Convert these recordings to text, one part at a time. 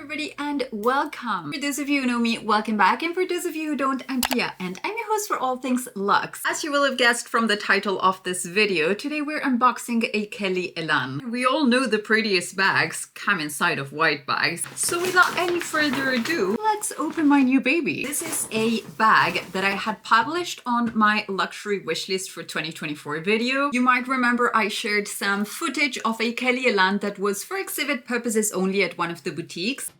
everybody and welcome. For those of you who know me, welcome back, and for those of you who don't, I'm Pia and I'm your host for all things luxe. As you will have guessed from the title of this video, today we're unboxing a Kelly Elan. We all know the prettiest bags come inside of white bags, so without any further ado, let's open my new baby. This is a bag that I had published on my luxury wishlist for 2024 video. You might remember I shared some footage of a Kelly Elan that was for exhibit purposes only at one of the boutiques.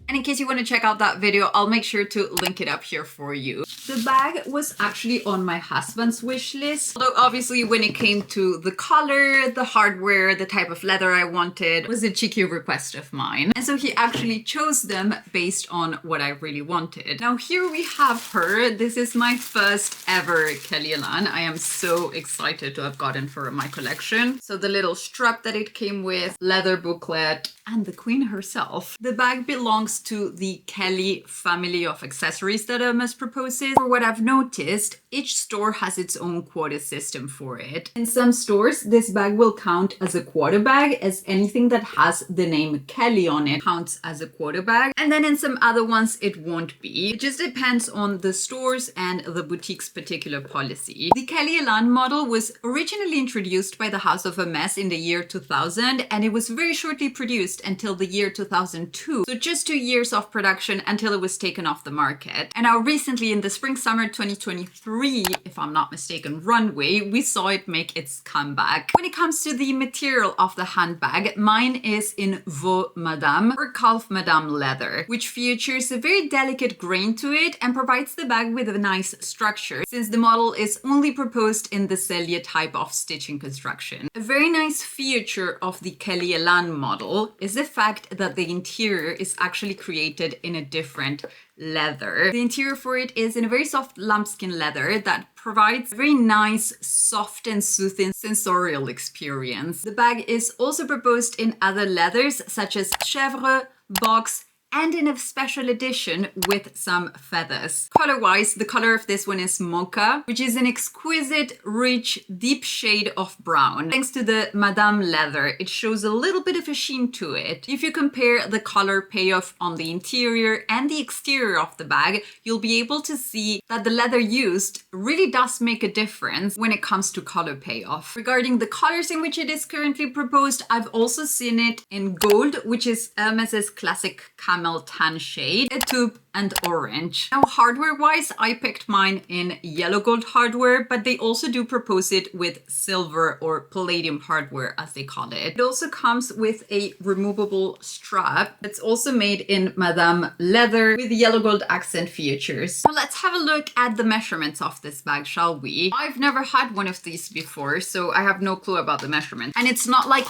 And in case you want to check out that video, I'll make sure to link it up here for you. The bag was actually on my husband's wish list. Although obviously when it came to the color, the hardware, the type of leather I wanted was a cheeky request of mine. And so he actually chose them based on what I really wanted. Now here we have her. This is my first ever Kelly Elan. I am so excited to have gotten for my collection. So the little strap that it came with, leather booklet, and the queen herself. The bag belongs to the Kelly family of accessories that Hermès proposes. For what I've noticed, each store has its own quota system for it. In some stores, this bag will count as a quota bag, as anything that has the name Kelly on it counts as a quota bag. And then in some other ones, it won't be. It just depends on the stores and the boutique's particular policy. The Kelly Elan model was originally introduced by the House of Hermès in the year 2000, and it was very shortly produced until the year 2002. So just 2 years of production until it was taken off the market. And now recently in the spring-summer 2023, if I'm not mistaken, runway, we saw it make its comeback. When it comes to the material of the handbag, mine is in Veau Madame or Calf Madame leather, which features a very delicate grain to it and provides the bag with a nice structure, since the model is only proposed in the cellier type of stitching construction. A very nice feature of the Kelly Elan model is the fact that the interior is actually created in a different leather. The interior for it is in a very soft lambskin leather that provides a very nice, soft and soothing sensorial experience. The bag is also proposed in other leathers such as chèvre, box, and in a special edition with some feathers. Color-wise, the color of this one is mocha, which is an exquisite, rich, deep shade of brown. Thanks to the Madame leather, it shows a little bit of a sheen to it. If you compare the color payoff on the interior and the exterior of the bag, you'll be able to see that the leather used really does make a difference when it comes to color payoff. Regarding the colors in which it is currently proposed, I've also seen it in gold, which is Hermès' classic camel tan shade, a taupe, and orange. Now hardware-wise, I picked mine in yellow gold hardware, but they also do propose it with silver or palladium hardware, as they call it. It also comes with a removable strap that's also made in Madame leather with yellow gold accent features. Now let's have a look at the measurements of this bag, shall we? I've never had one of these before, so I have no clue about the measurement. And it's not like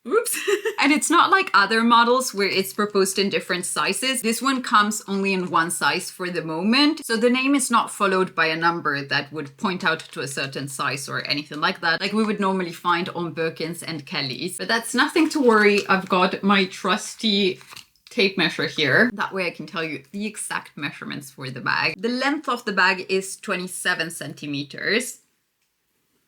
oops. And it's not like other models where it's proposed in different sizes. This one comes only in one size for the moment. So the name is not followed by a number that would point out to a certain size or anything like that, like we would normally find on Birkins and Kellys. But that's nothing to worry. I've got my trusty tape measure here. That way I can tell you the exact measurements for the bag. The length of the bag is 27 centimeters.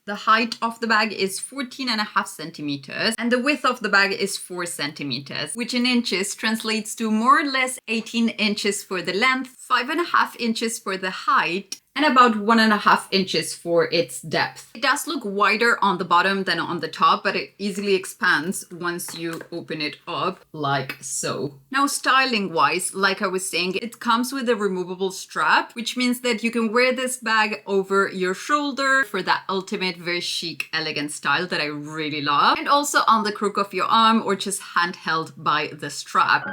The height of the bag is 14.5 centimeters, and the width of the bag is 4 centimeters, which in inches translates to more or less 18 inches for the length, 5.5 inches for the height, and about 1.5 inches for its depth. It does look wider on the bottom than on the top, but it easily expands once you open it up like so. Now styling wise, like I was saying, it comes with a removable strap, which means that you can wear this bag over your shoulder for that ultimate very chic, elegant style that I really love, and also on the crook of your arm or just handheld by the strap.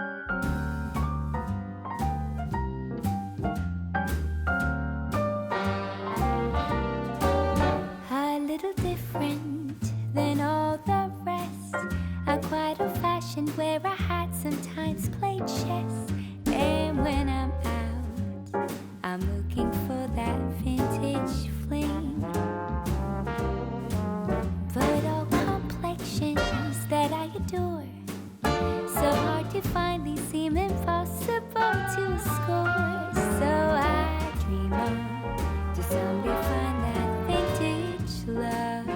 Where I had sometimes played chess, and when I'm out, I'm looking for that vintage fling. But all complexions that I adore, so hard to find, these seem impossible to score. So I dream on to someday find that vintage love.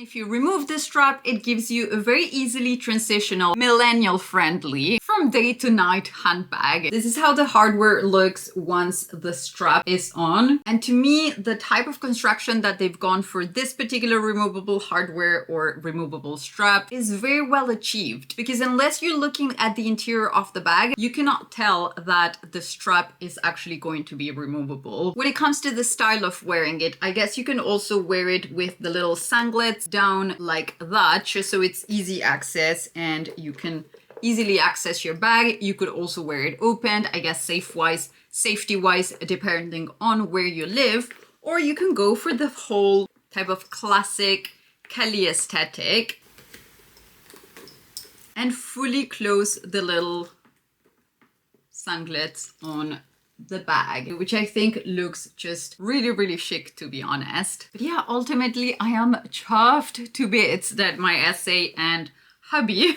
If you remove the strap, it gives you a very easily transitional, millennial-friendly, from day to night handbag. This is how the hardware looks once the strap is on. And to me, the type of construction that they've gone for this particular removable hardware or removable strap is very well achieved. Because unless you're looking at the interior of the bag, you cannot tell that the strap is actually going to be removable. When it comes to the style of wearing it, I guess you can also wear it with the little sanglets down like that, just so it's easy access and you can easily access your bag. You could also wear it opened, I guess safety-wise, depending on where you live, or you can go for the whole type of classic Kelly aesthetic and fully close the little sanglets on the bag, which I think looks just really, really chic, to be honest. But yeah, ultimately, I am chuffed to bits that my essay and hubby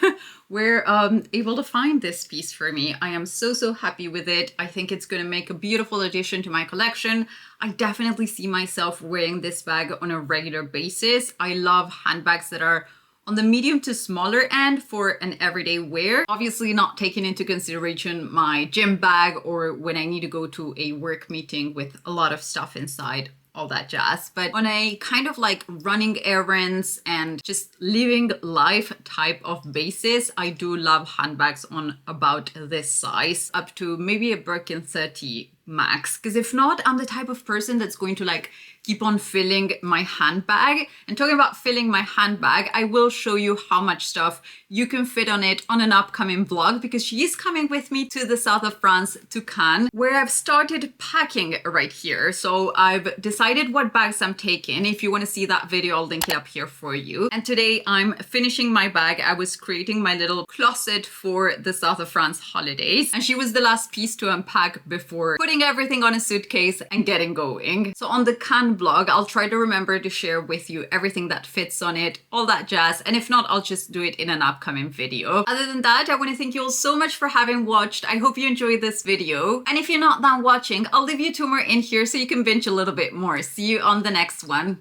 were able to find this piece for me. I am so happy with it. I think it's going to make a beautiful addition to my collection. I definitely see myself wearing this bag on a regular basis. I love handbags that are on the medium to smaller end for an everyday wear. Obviously not taking into consideration my gym bag or when I need to go to a work meeting with a lot of stuff inside, all that jazz. But on a kind of like running errands and just living life type of basis, I do love handbags on about this size, up to maybe a Birkin 30 max. Because if not, I'm the type of person that's going to like keep on filling my handbag. And talking about filling my handbag, I will show you how much stuff you can fit on it on an upcoming vlog, because she is coming with me to the south of France, to Cannes, where I've started packing right here. So I've decided what bags I'm taking. If you want to see that video, I'll link it up here for you. And today I'm finishing my bag. I was creating my little closet for the south of France holidays, and she was the last piece to unpack before putting everything on a suitcase and getting going. So on the Cannes vlog, I'll try to remember to share with you everything that fits on it, all that jazz. And if not, I'll just do it in an upcoming video. Other than that, I want to thank you all so much for having watched. I hope you enjoyed this video. And if you're not done watching, I'll leave you 2 more in here so you can binge a little bit more. See you on the next one.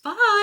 Bye!